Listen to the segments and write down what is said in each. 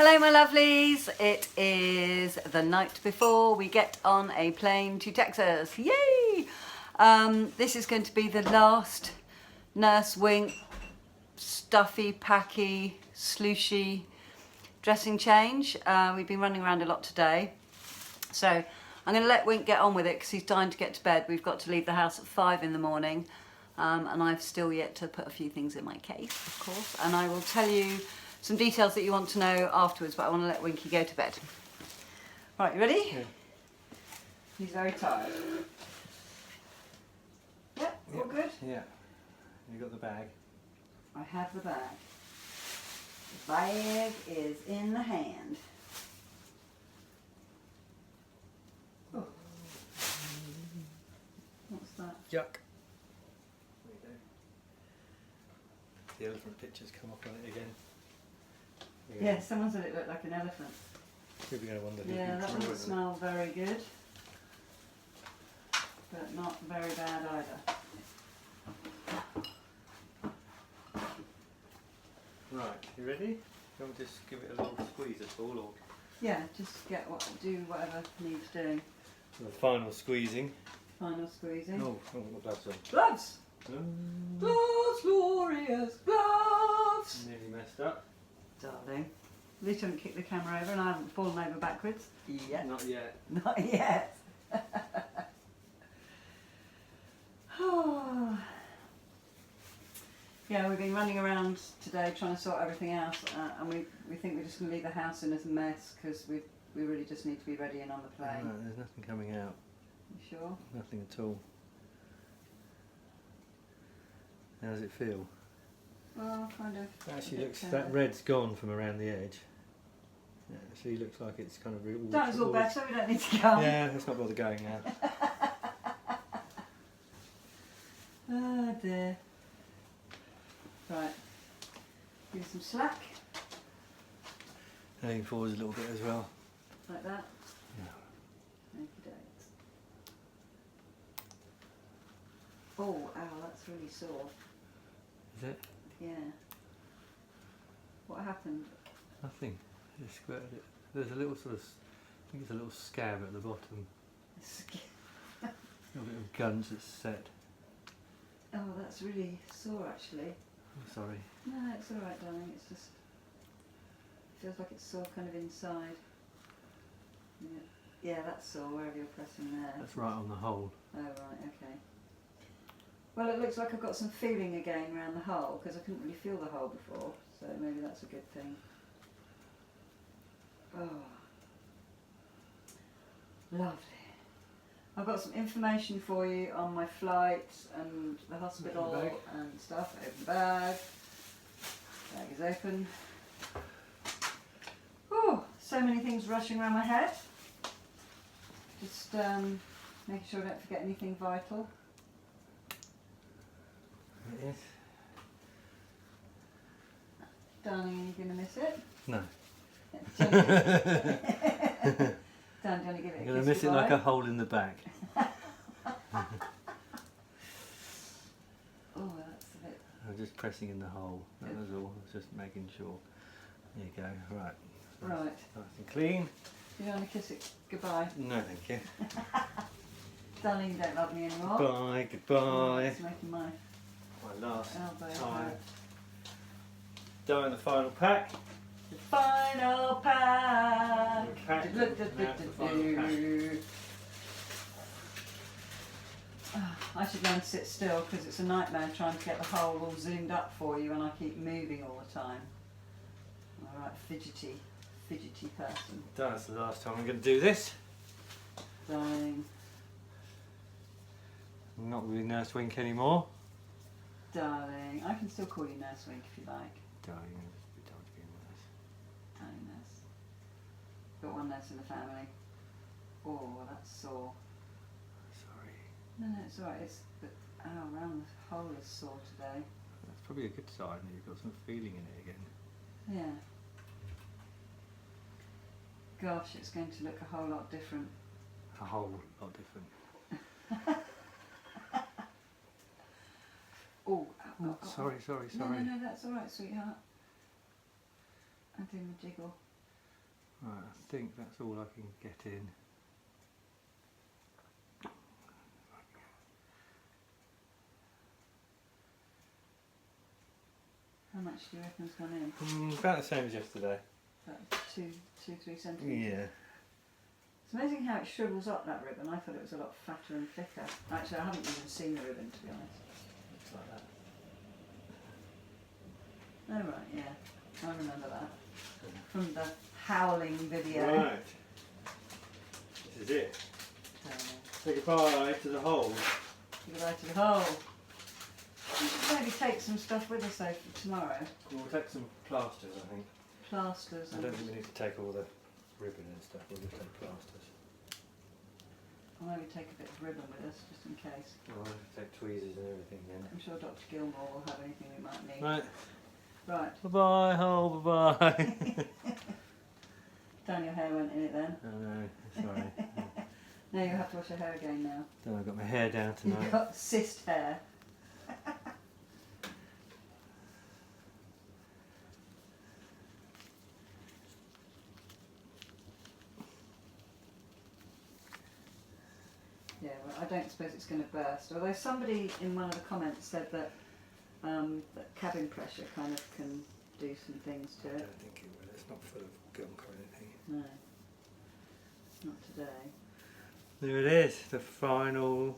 Hello my lovelies, it is the night before we get on a plane to Texas, yay! This is going to be the last Nurse Wink stuffy, packy, slooshy dressing change. We've been running around a lot today, so I'm going to let Wink get on with it because he's dying to get to bed. We've got to leave the house at 5 in the morning and I've still yet to put a few things in my case, of course, and I will tell you some details that you want to know afterwards, but I want to let Winky go to bed. Right, you ready? Yeah. He's very tired. Yep, all good? Yeah. You got the bag? I have the bag. The bag is in the hand. Oh. What's that? Yuck. There you go. The elephant pictures come up on it again. Yeah, someone said it looked like an elephant. People are going to wonder who Yeah, that drew doesn't it. smell very good, but not very bad either. Right, you ready? You want to just give it a little squeeze at all, or Yeah, just do whatever needs doing. the final squeezing? Final squeezing. Oh, I haven't got gloves on. Gloves! Gloves, glorious gloves! Nearly messed up. Darling. At least you haven't kicked the camera over and I haven't fallen over backwards. Yet. Not yet. Not yet. Yeah, we've been running around today trying to sort everything out and we think we're just going to leave the house in as a mess because we really just need to be ready and on the plane. No, there's nothing coming out. You sure? Nothing at all. How does it feel? Well, kind of. Actually looks, that red's gone from around the edge. Yeah, actually looks like it's kind of all, That was all better, we don't need to go. Yeah, let's not bother going now. Oh dear. Right. Give some slack. Lean forwards a little bit as well. Like that. Yeah. Okey-dokes. Oh, ow, that's really sore. Is it? Yeah. What happened? Nothing. Just squirted it. There's a little sort of, I think it's a little scab at the bottom. A little bit of gunge that's set. Oh, that's really sore actually. I'm sorry. No, it's alright darling, it's just, feels like it's sore kind of inside. Yeah, that's sore wherever you're pressing there. That's right on the hole. Oh right, okay. Well, it looks like I've got some feeling again around the hole because I couldn't really feel the hole before, so maybe that's a good thing. Oh, lovely. I've got some information for you on my flight and the hospital Open the bag. and stuff. Open the bag. Bag is open. Oh, so many things rushing around my head. Just making sure I don't forget anything vital. It is. Darling, are you going to miss it? No. Dan, do you want to give it a I'm going kiss to miss it goodbye? like a hole in the back. Oh, that's a bit... I'm just pressing in the hole. That was all. I was just making sure. There you go. Right. Right. Nice and clean. Do you want to kiss it goodbye? No, thank you. Darling, you don't love me anymore. Bye. Goodbye. It's making my My last elbow time. hurt. Doing the final pack. The final pack. Pack. Now it's the final pack. I should go and sit still because it's a nightmare trying to get the hole all zoomed up for you and I keep moving all the time. Alright, fidgety person. That's the last time I'm going to do this. Darling, I'm not really Nurse Wink anymore. darling. I can still call you Nurse Wink if you like. Darling, we don't be a nurse. Darling nurse. Got one nurse in the family. Oh, that's sore. Sorry. No, it's alright. It's but ow, around the hole is sore today. That's probably a good sign that you've got some feeling in it again. Yeah. Gosh, it's going to look a whole lot different. A whole lot different. Oh, Oh, sorry. No, that's alright, sweetheart. I'm doing a jiggle. Right, I think that's all I can get in. How much do you reckon's gone in? About the same as yesterday. About 3 centimetres. Yeah. It's amazing how it shrivels up, that ribbon. I thought it was a lot fatter and thicker. Actually, I haven't even seen the ribbon, to be honest. Looks like that. Oh right, yeah. I remember that. From the howling video. Right. This is it. Say goodbye to the hole. Goodbye to the hole. We should maybe take some stuff with us though for tomorrow. We'll take some plasters, I think. Plasters. I don't think we need to take all the ribbon and stuff, we'll just take plasters. I'll maybe take a bit of ribbon with us, just in case. I'll have to take tweezers and everything then. I'm sure Dr. Gilmore will have anything we might need. Right. Right. Bye-bye, hole, bye-bye. Down your hair went in it then. Oh no, sorry. No, you'll have to wash your hair again now. Then I've got my hair down tonight. You've got cyst hair. Yeah, well, I don't suppose it's going to burst. Although somebody in one of the comments said that, that cabin pressure kind of can do some things to I it. don't think it will, it's not full of gunk or anything. No, not today. There it is, the final.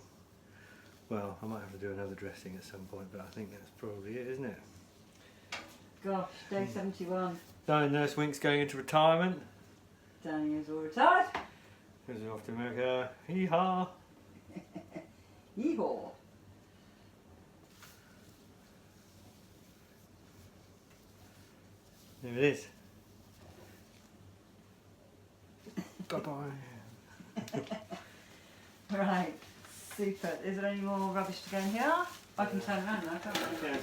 Well, I might have to do another dressing at some point, but I think that's probably it, isn't it? Gosh, day 71. Nurse Wink's going into retirement. Danny is all retired. Goes off to America. Hee-haw! Yeehaw. There it is. Bye-bye. Right, super. Is there any more rubbish to go in here? I can turn around now, can't I? Okay.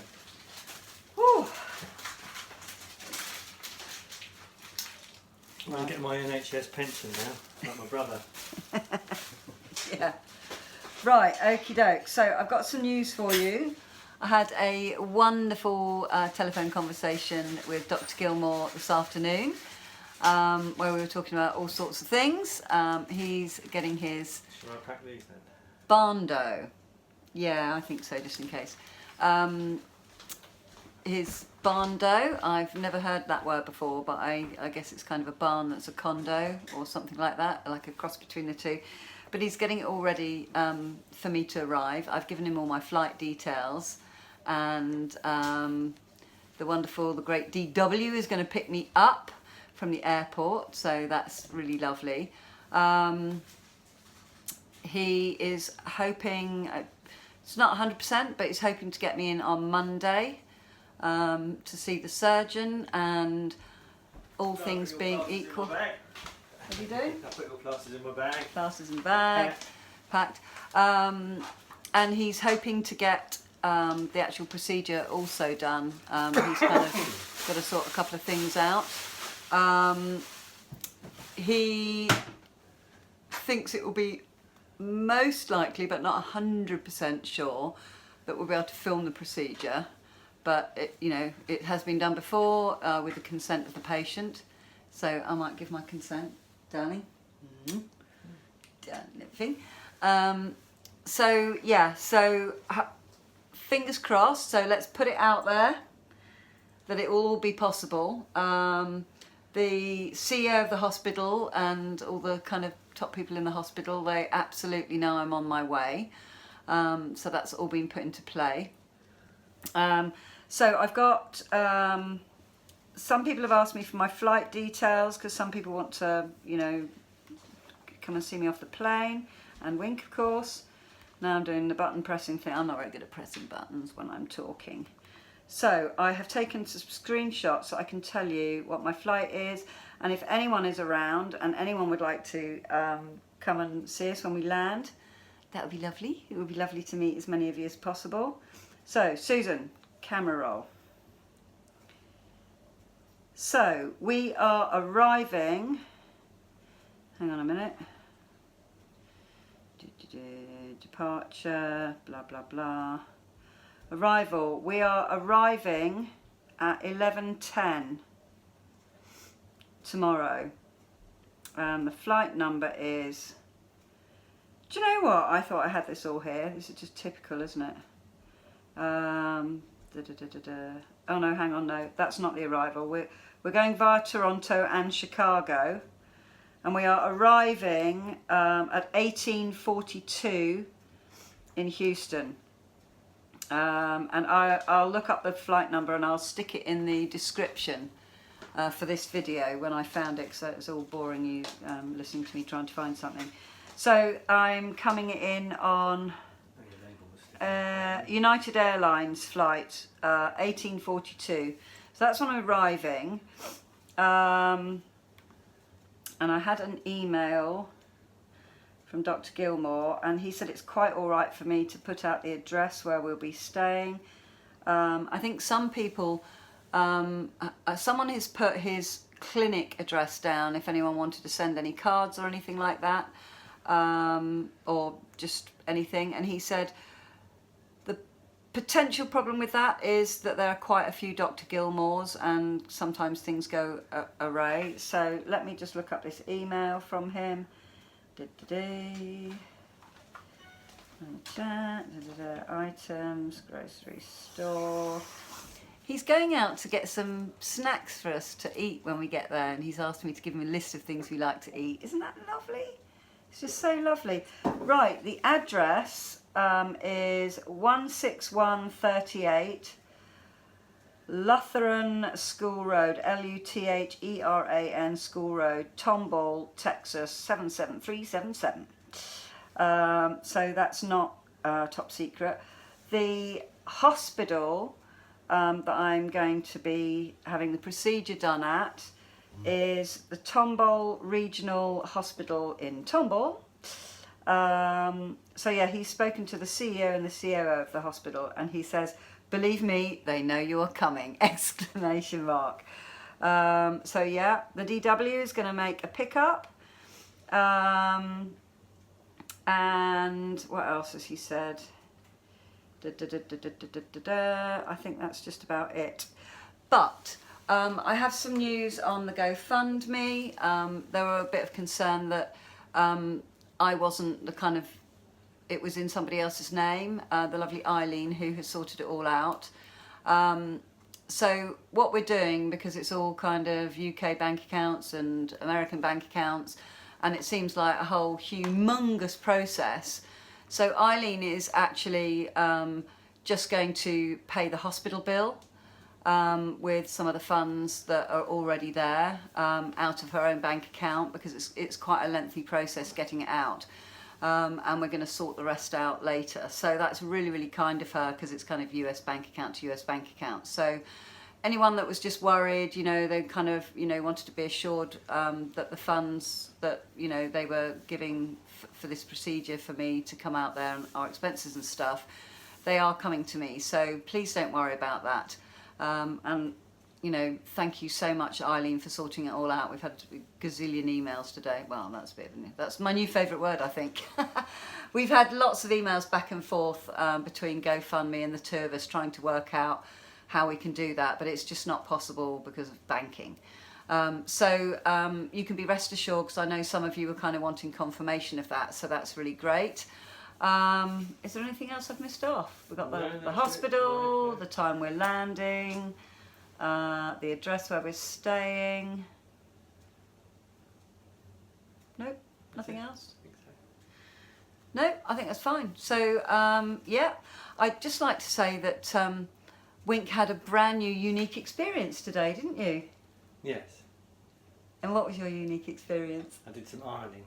Whew. I'm getting my NHS pension now, like my brother. Yeah. Right, okie doke. So I've got some news for you. I had a wonderful telephone conversation with Dr. Gilmore this afternoon, where we were talking about all sorts of things. He's getting his Shall I pack these then? Barndo. Yeah, I think so, just in case. His Barndo, I've never heard that word before, but I guess it's kind of a barn that's a condo or something like that, like a cross between the two. But he's getting it all ready for me to arrive. I've given him all my flight details, and the great DW is going to pick me up from the airport, so that's really lovely. He is hoping, it's not 100%, but he's hoping to get me in on Monday to see the surgeon, and all things being equal. What are you doing? I put your plasters in my bag. Plasters in the bag, packed. And he's hoping to get the actual procedure also done. He's kind of got to sort a couple of things out. He thinks it will be most likely, but not 100% sure, that we'll be able to film the procedure. But it has been done before with the consent of the patient, so I might give my consent, darling. So yeah, so fingers crossed. So let's put it out there that it will all be possible. The CEO of the hospital and all the kind of top people in the hospital, they absolutely know I'm on my way. So that's all been put into play. So I've got, some people have asked me for my flight details, because some people want to, come and see me off the plane, and Wink, of course. Now I'm doing the button pressing thing. I'm not very good at pressing buttons when I'm talking. So I have taken some screenshots so I can tell you what my flight is, and if anyone is around and anyone would like to come and see us when we land, that would be lovely. It would be lovely to meet as many of you as possible. So Susan, camera roll. So we are arriving, hang on a minute, departure, blah blah blah, arrival, we are arriving at 11:10 tomorrow. The flight number is... Do you know what? I thought I had this all here. This is just typical, isn't it? Oh no, hang on, no. That's not the arrival. We're going via Toronto and Chicago. And we are arriving at 18:42 in Houston. And I'll look up the flight number and I'll stick it in the description for this video when I found it, so it's all boring you listening to me trying to find something. So I'm coming in on United Airlines flight 18:42. So that's when I'm arriving. And I had an email from Dr. Gilmore, and he said it's quite all right for me to put out the address where we'll be staying. I think some people, someone has put his clinic address down if anyone wanted to send any cards or anything like that, or just anything. And he said the potential problem with that is that there are quite a few Dr. Gilmores and sometimes things go awry. So let me just look up this email from him. Items, grocery store. He's going out to get some snacks for us to eat when we get there, and he's asked me to give him a list of things we like to eat. Isn't that lovely? It's just so lovely. Right, the address is 16138 Lutheran School Road, Lutheran School Road, Tomball, Texas 77377. So that's not top secret. The hospital that I'm going to be having the procedure done at is the Tomball Regional Hospital in Tomball. So yeah, he's spoken to the CEO and the COO of the hospital, and he says, "Believe me, they know you are coming!" Exclamation mark. So yeah, the DW is going to make a pickup. And what else has he said? I think that's just about it. But I have some news on the Gofundme. There were a bit of concern that I wasn't the kind of... It was in somebody else's name, the lovely Eileen, who has sorted it all out. So what we're doing, because it's all kind of UK bank accounts and American bank accounts, and it seems like a whole humongous process. So Eileen is actually just going to pay the hospital bill with some of the funds that are already there out of her own bank account, because it's quite a lengthy process getting it out. And we're going to sort the rest out later. So that's really, really kind of her, because it's kind of US bank account to US bank account. So anyone that was just worried, you know, they kind of, you know, wanted to be assured that the funds that, you know, they were giving for this procedure for me to come out there and our expenses and stuff, they are coming to me. So please don't worry about that. And, you know, thank you so much, Eileen, for sorting it all out. We've had a gazillion emails today. Well, that's a bit of that's my new favourite word, I think. We've had lots of emails back and forth between GoFundMe and the two of us trying to work out how we can do that, but it's just not possible because of banking. So you can be rest assured, because I know some of you were kind of wanting confirmation of that, so that's really great. Is there anything else I've missed off? We've got the hospital, the time we're landing, the address where we're staying. Nope, nothing else? No, I think that's fine. So yeah, I'd just like to say that Wink had a brand new unique experience today, didn't you? Yes. And what was your unique experience? I did some ironing.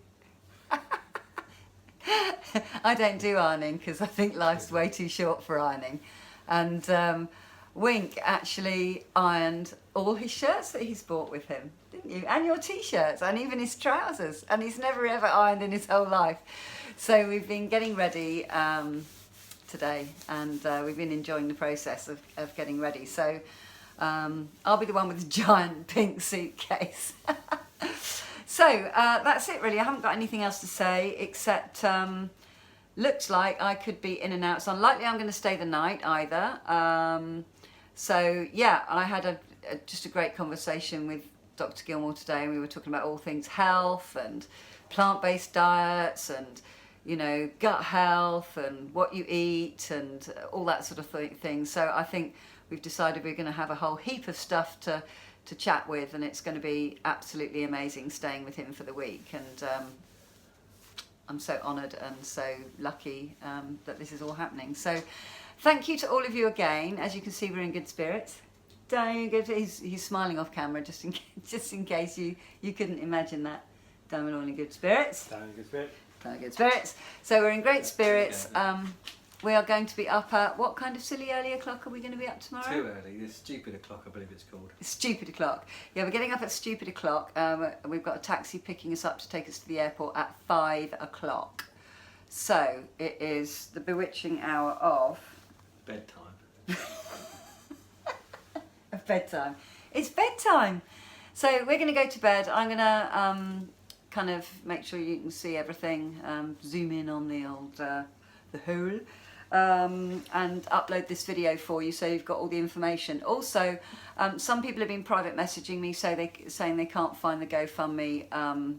I don't do ironing because I think life's way too short for ironing. And Wink actually ironed all his shirts that he's bought with him, didn't you? And your t-shirts and even his trousers. And he's never ever ironed in his whole life. So we've been getting ready today, and we've been enjoying the process of getting ready. So I'll be the one with the giant pink suitcase. So that's it really. I haven't got anything else to say except looks like I could be in and out. It's unlikely I'm going to stay the night either. So yeah, I had just a great conversation with Dr. Gilmore today, and we were talking about all things health and plant-based diets and, you know, gut health and what you eat and all that sort of thing. So I think we've decided we're going to have a whole heap of stuff to chat with, and it's going to be absolutely amazing staying with him for the week. And I'm so honoured and so lucky that this is all happening. So thank you to all of you again. As you can see, we're in good spirits. He's smiling off camera just in case you couldn't imagine that. We're all in good spirits. Good spirits. So we're in great spirits. We are going to be up at, what kind of silly early o'clock are we going to be up tomorrow? Too early. The stupid o'clock, I believe it's called. Stupid o'clock. Yeah, we're getting up at stupid o'clock. We've got a taxi picking us up to take us to the airport at 5 o'clock. So it is the bewitching hour of bedtime. Of bedtime. It's bedtime. So we're going to go to bed. I'm going to kind of make sure you can see everything. Zoom in on the old the hole. And upload this video for you so you've got all the information. Also, some people have been private messaging me saying they can't find the GoFundMe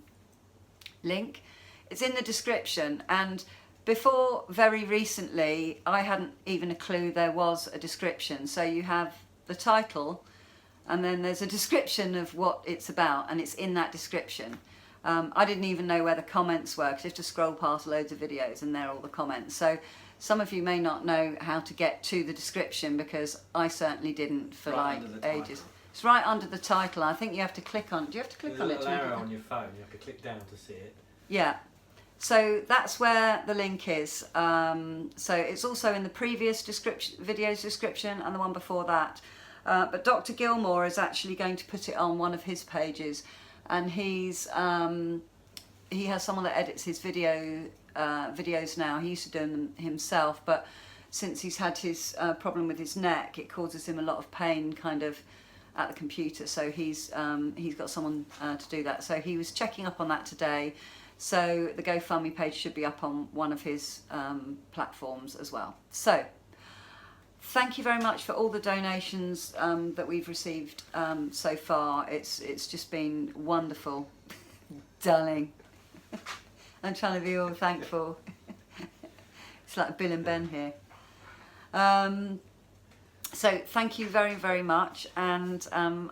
link. It's in the description, and before very recently I hadn't even a clue there was a description. So you have the title and then there's a description of what it's about, and it's in that description. I didn't even know where the comments were because you have to scroll past loads of videos and there are all the comments. So some of you may not know how to get to the description, because I certainly didn't for like ages. It's right under the title. I think you have to click on. Do you have to click on it? There's a little arrow on your phone. You have to click down to see it. Yeah. So that's where the link is. So it's also in the previous video's description and the one before that. But Dr. Gilmore is actually going to put it on one of his pages, and he has someone that edits his videos now. He used to do them himself, but since he's had his problem with his neck, it causes him a lot of pain kind of at the computer. So he's got someone to do that. So he was checking up on that today. So the GoFundMe page should be up on one of his platforms as well. So thank you very much for all the donations that we've received so far. It's just been wonderful, darling. I'm trying to be all thankful. It's like Bill and Ben here. So thank you very, very much, and I'm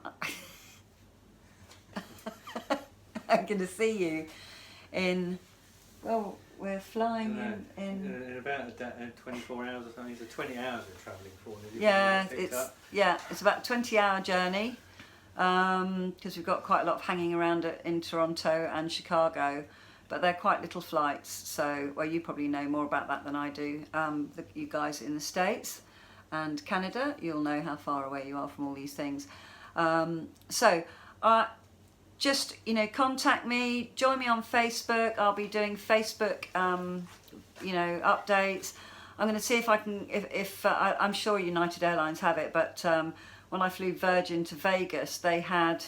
going to see you in, well, we're flying in about 24 hours or something. So 20 hours we're travelling for. Yeah, it's about a 20-hour journey, because we've got quite a lot of hanging around in Toronto and Chicago. But they're quite little flights, so, well, you probably know more about that than I do. You guys in the States and Canada, you'll know how far away you are from all these things. Just, you know, contact me, join me on Facebook. I'll be doing Facebook, you know, updates. I'm going to see if I can, I'm sure United Airlines have it, but when I flew Virgin to Vegas, they had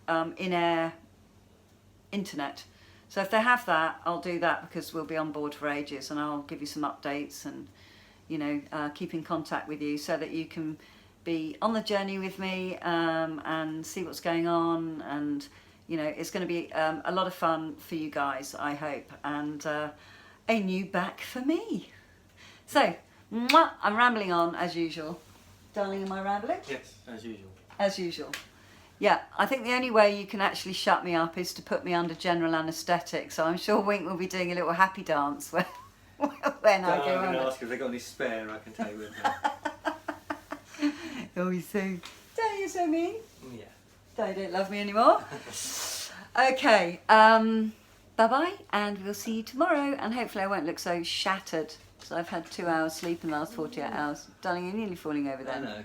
in-air internet. So if they have that, I'll do that, because we'll be on board for ages, and I'll give you some updates and, you know, keep in contact with you so that you can be on the journey with me and see what's going on. And, you know, it's going to be a lot of fun for you guys, I hope, and a new back for me. So, mwah, I'm rambling on as usual. Darling, am I rambling? Yes, as usual. As usual. Yeah, I think the only way you can actually shut me up is to put me under general anaesthetic. So I'm sure Wink will be doing a little happy dance when I go I'm on. going to ask if they've got any spare I can take with me. Oh, he's so... Don't you so mean? Yeah. Don't love me anymore. Okay, bye-bye, and we'll see you tomorrow. And hopefully I won't look so shattered, because I've had 2 hours sleep in the last 48 hours. Darling, you're nearly falling over there. I know,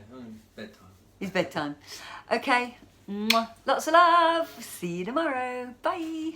bedtime. It's bedtime. Okay. Mwah. Lots of love. See you tomorrow. Bye.